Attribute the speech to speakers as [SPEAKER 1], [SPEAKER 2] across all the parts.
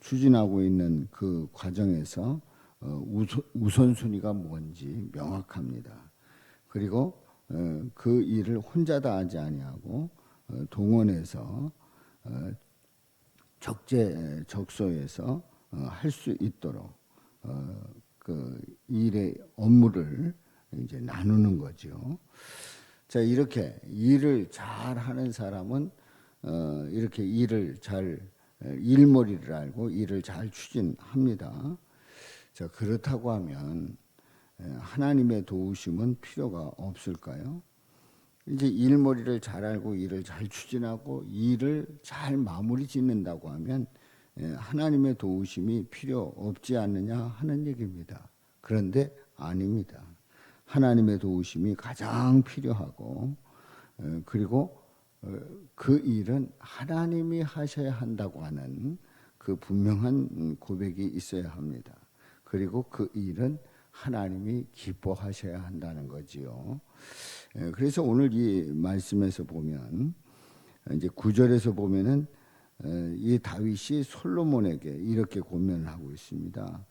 [SPEAKER 1] 추진하고 있는 그 과정에서 우선순위가 뭔지 명확합니다. 그리고 그 일을 혼자 다 하지 아니하고 동원해서 적재적소에서 할 수 있도록 그 일의 업무를 이제 나누는 거죠. 자, 이렇게 일을 잘 하는 사람은 이렇게 일을 잘 일머리를 알고 일을 잘 추진합니다. 자, 그렇다고 하면 하나님의 도우심은 필요가 없을까요? 이제 일머리를 잘 알고 일을 잘 추진하고 일을 잘 마무리 짓는다고 하면 하나님의 도우심이 필요 없지 않느냐 하는 얘기입니다. 그런데 아닙니다. 하나님의 도우심이 가장 필요하고 그리고 그 일은 하나님이 하셔야 한다고 하는 그 분명한 고백이 있어야 합니다. 그리고 그 일은 하나님이 기뻐하셔야 한다는 거지요. 그래서 오늘 이 말씀에서 보면 이제 9절에서 보면은 이 다윗이 솔로몬에게 이렇게 권면을 하고 있습니다.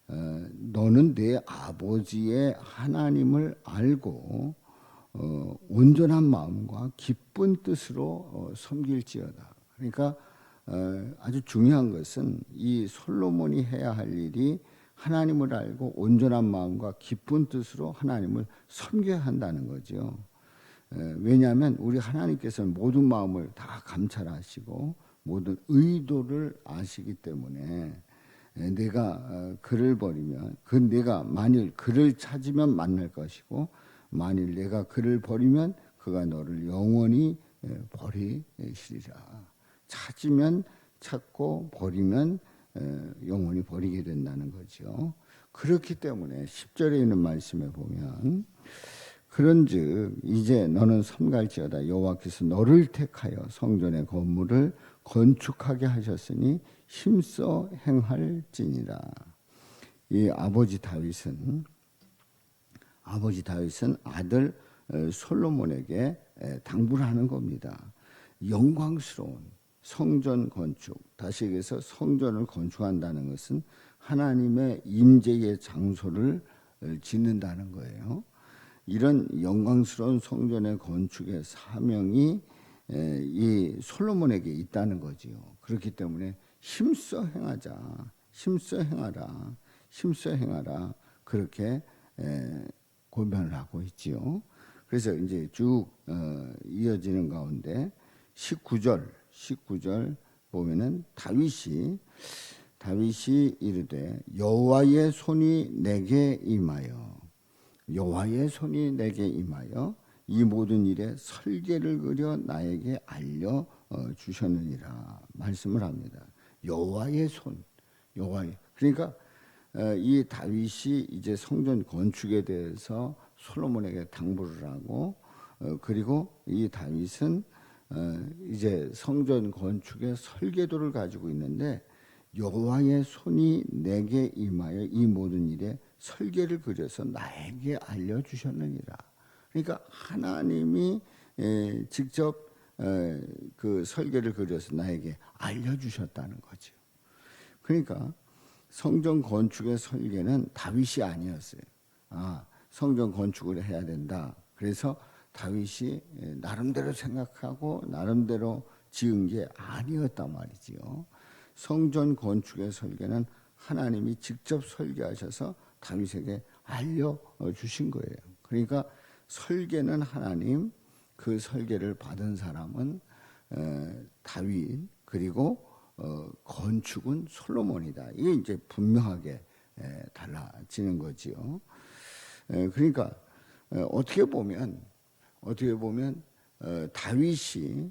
[SPEAKER 1] 너는 내 아버지의 하나님을 알고 온전한 마음과 기쁜 뜻으로 섬길지어다. 그러니까 아주 중요한 것은 이 솔로몬이 해야 할 일이 하나님을 알고 온전한 마음과 기쁜 뜻으로 하나님을 섬겨야 한다는 거죠. 왜냐하면 우리 하나님께서는 모든 마음을 다 감찰하시고 모든 의도를 아시기 때문에 내가 그를 버리면 내가 만일 그를 찾으면 만날 것이고 만일 내가 그를 버리면 그가 너를 영원히 버리시리라. 찾으면 찾고 버리면 영원히 버리게 된다는 거죠. 그렇기 때문에 10절에 있는 말씀에 보면 그런즉 이제 너는 삼갈지어다. 여호와께서 너를 택하여 성전의 건물을 건축하게 하셨으니 힘써 행할지니라. 이 아버지 다윗은 아들 솔로몬에게 당부를 하는 겁니다. 영광스러운 성전 건축, 다시 얘기해서 성전을 건축한다는 것은 하나님의 임재의 장소를 짓는다는 거예요. 이런 영광스러운 성전의 건축의 사명이 이 솔로몬에게 있다는 거지요. 그렇기 때문에 힘써 행하자, 힘써 행하라, 힘써 행하라 그렇게 권면을 하고 있지요. 그래서 이제 쭉 이어지는 가운데 19절 보면은 다윗이 이르되 여호와의 손이 내게 임하여 이 모든 일에 설계를 그려 나에게 알려 주셨느니라 말씀을 합니다. 여호와의 손, 그러니까 이 다윗이 이제 성전 건축에 대해서 솔로몬에게 당부를 하고 그리고 이 다윗은 이제 성전 건축의 설계도를 가지고 있는데 여호와의 손이 내게 임하여 이 모든 일에 설계를 그려서 나에게 알려주셨느니라. 그러니까 하나님이 직접 그 설계를 그려서 나에게 알려주셨다는 거죠. 그러니까 성전 건축의 설계는 다윗이 아니었어요. 성전 건축을 해야 된다. 그래서 다윗이 나름대로 생각하고 나름대로 지은 게 아니었단 말이지요. 성전 건축의 설계는 하나님이 직접 설계하셔서 다윗에게 알려주신 거예요. 그러니까 설계는 하나님, 그 설계를 받은 사람은 다윗, 그리고 건축은 솔로몬이다. 이게 이제 분명하게 달라지는 거지요. 그러니까 어떻게 보면 다윗이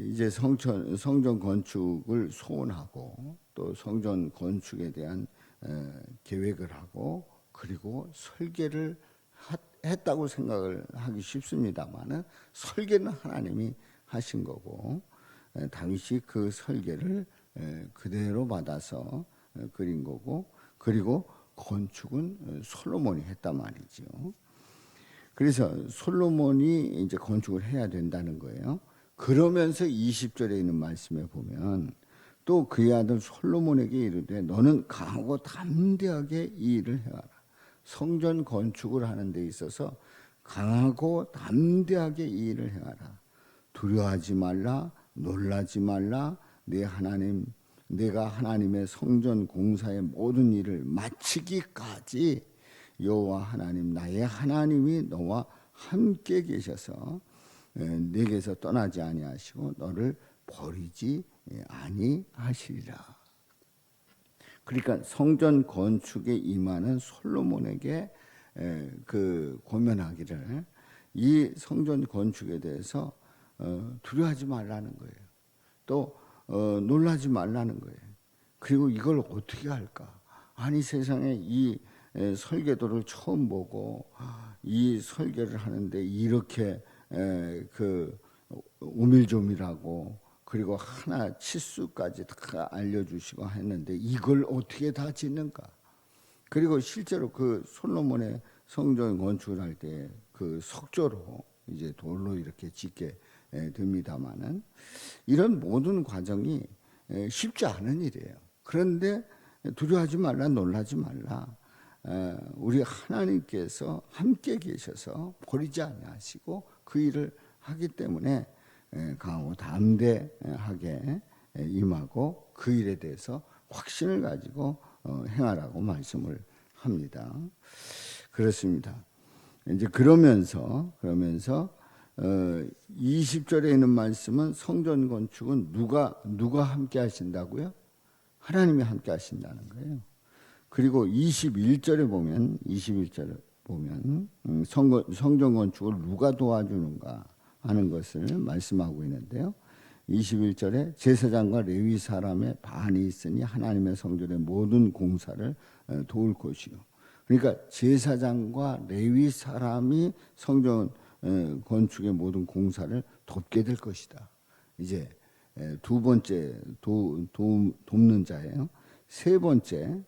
[SPEAKER 1] 이제 성전 건축을 소원하고 또 성전 건축에 대한 계획을 하고 그리고 설계를 했다고 생각을 하기 쉽습니다만은 설계는 하나님이 하신 거고 다윗이 그 설계를 그대로 받아서 그린 거고 그리고 건축은 솔로몬이 했단 말이죠. 그래서 솔로몬이 이제 건축을 해야 된다는 거예요. 그러면서 20절에 있는 말씀에 보면 또 그의 아들 솔로몬에게 이르되 너는 강하고 담대하게 이 일을 행하라. 성전 건축을 하는 데 있어서 강하고 담대하게 이 일을 행하라. 두려워하지 말라, 놀라지 말라. 내가 하나님의 성전 공사의 모든 일을 마치기까지 여호와 하나님 나의 하나님이 너와 함께 계셔서 내게서 떠나지 아니하시고 너를 버리지 아니하시리라. 그러니까 성전 건축에 임하는 솔로몬에게 그 고면하기를 이 성전 건축에 대해서 두려워하지 말라는 거예요. 또 놀라지 말라는 거예요. 그리고 이걸 어떻게 할까? 아니 세상에 이 설계도를 처음 보고 이 설계를 하는데 이렇게 그 오밀조밀하고 그리고 하나 치수까지 다 알려주시고 했는데 이걸 어떻게 다 짓는가? 그리고 실제로 그 솔로몬의 성전 건축을 할 때 그 석조로 이제 돌로 이렇게 짓게 됩니다만은 이런 모든 과정이 쉽지 않은 일이에요. 그런데 두려워하지 말라, 놀라지 말라. 우리 하나님께서 함께 계셔서 버리지 아니하시고 그 일을 하기 때문에 강하고 담대하게 임하고 그 일에 대해서 확신을 가지고 행하라고 말씀을 합니다. 그렇습니다. 이제 그러면서 20절에 있는 말씀은 성전 건축은 누가 함께 하신다고요? 하나님이 함께 하신다는 거예요. 그리고 21절에 보면 성전 건축을 누가 도와주는가 하는 것을 말씀하고 있는데요. 21절에 제사장과 레위 사람의 반이 있으니 하나님의 성전의 모든 공사를 도울 것이요. 그러니까 제사장과 레위 사람이 성전 건축의 모든 공사를 돕게 될 것이다. 이제 두 번째 돕는 자예요. 세 번째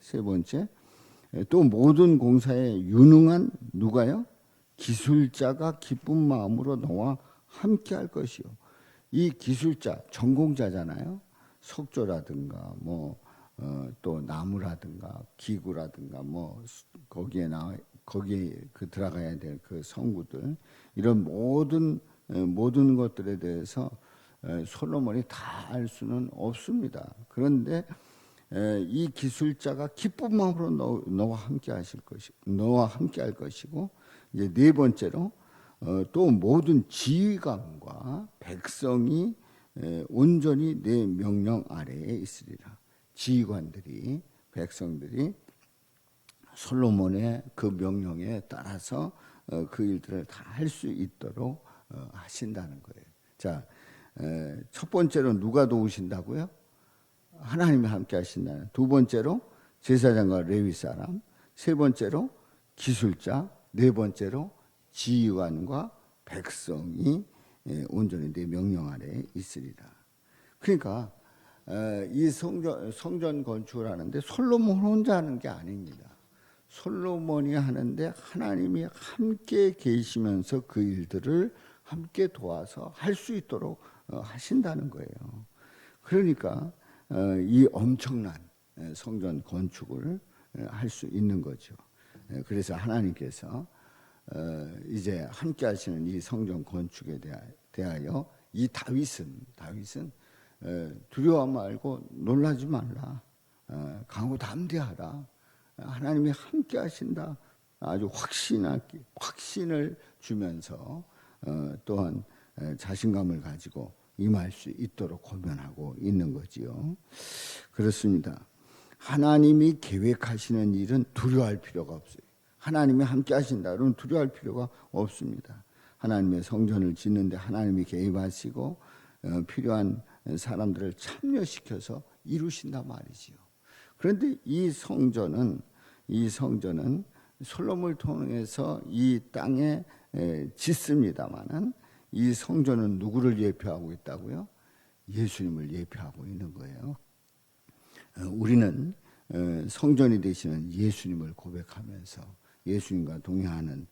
[SPEAKER 1] 또 모든 공사에 유능한 누가요? 기술자가 기쁜 마음으로 너와 함께 할 것이요. 이 기술자 전공자잖아요. 석조라든가 또 나무라든가 기구라든가 거기에 그 들어가야 될 그 성구들 이런 모든 것들에 대해서 솔로몬이 다 알 수는 없습니다. 그런데 이 기술자가 기쁜 마음으로 너와 함께 할 것이고 이제 네 번째로 또 모든 지휘관과 백성이 온전히 내 명령 아래에 있으리라. 지휘관들이 백성들이 솔로몬의 그 명령에 따라서 그 일들을 다 할 수 있도록 하신다는 거예요. 자, 첫 번째로 누가 도우신다고요? 하나님이 함께 하신다는. 두 번째로 제사장과 레위 사람, 세 번째로 기술자, 네 번째로 지휘관과 백성이 온전히 내 명령 아래에 있으리라. 그러니까 이 성전 건축을 하는데 솔로몬 혼자 하는 게 아닙니다. 솔로몬이 하는데 하나님이 함께 계시면서 그 일들을 함께 도와서 할 수 있도록 하신다는 거예요. 그러니까 이 엄청난 성전 건축을 할 수 있는 거죠. 그래서 하나님께서 이제 함께 하시는 이 성전 건축에 대하여 이 다윗은 두려워 말고 놀라지 말라. 강하고 담대하라. 하나님이 함께 하신다. 아주 확신을 주면서 또한 자신감을 가지고 임할 수 있도록 고면하고 있는 거지요. 그렇습니다. 하나님이 계획하시는 일은 두려워할 필요가 없어요. 하나님이 함께 하신다. 그러면 두려워할 필요가 없습니다. 하나님의 성전을 짓는데 하나님이 개입하시고 필요한 사람들을 참여시켜서 이루신단 말이지요. 그런데 이 성전은 솔로몬을 통해서 이 땅에 짓습니다마는 이 성전은 누구를 예표하고 있다고요? 예수님을 예표하고 있는 거예요. 우리는 성전이 되시는 예수님을 고백하면서 예수님과 동행하는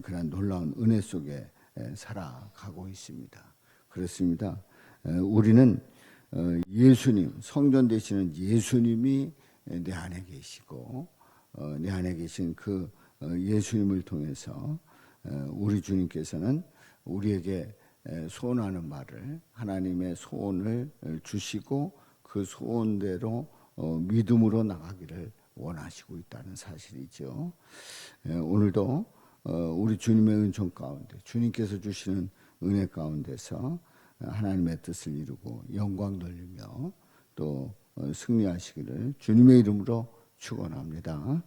[SPEAKER 1] 그런 놀라운 은혜 속에 살아가고 있습니다. 그렇습니다. 우리는 예수님, 성전 되시는 예수님이 내 안에 계시고 내 안에 계신 그 예수님을 통해서 우리 주님께서는 우리에게 소원하는 말을 하나님의 소원을 주시고 그 소원대로 믿음으로 나가기를 원하시고 있다는 사실이죠. 오늘도 우리 주님의 은총 가운데 주님께서 주시는 은혜 가운데서 하나님의 뜻을 이루고 영광 돌리며 또 승리하시기를 주님의 이름으로 축원합니다.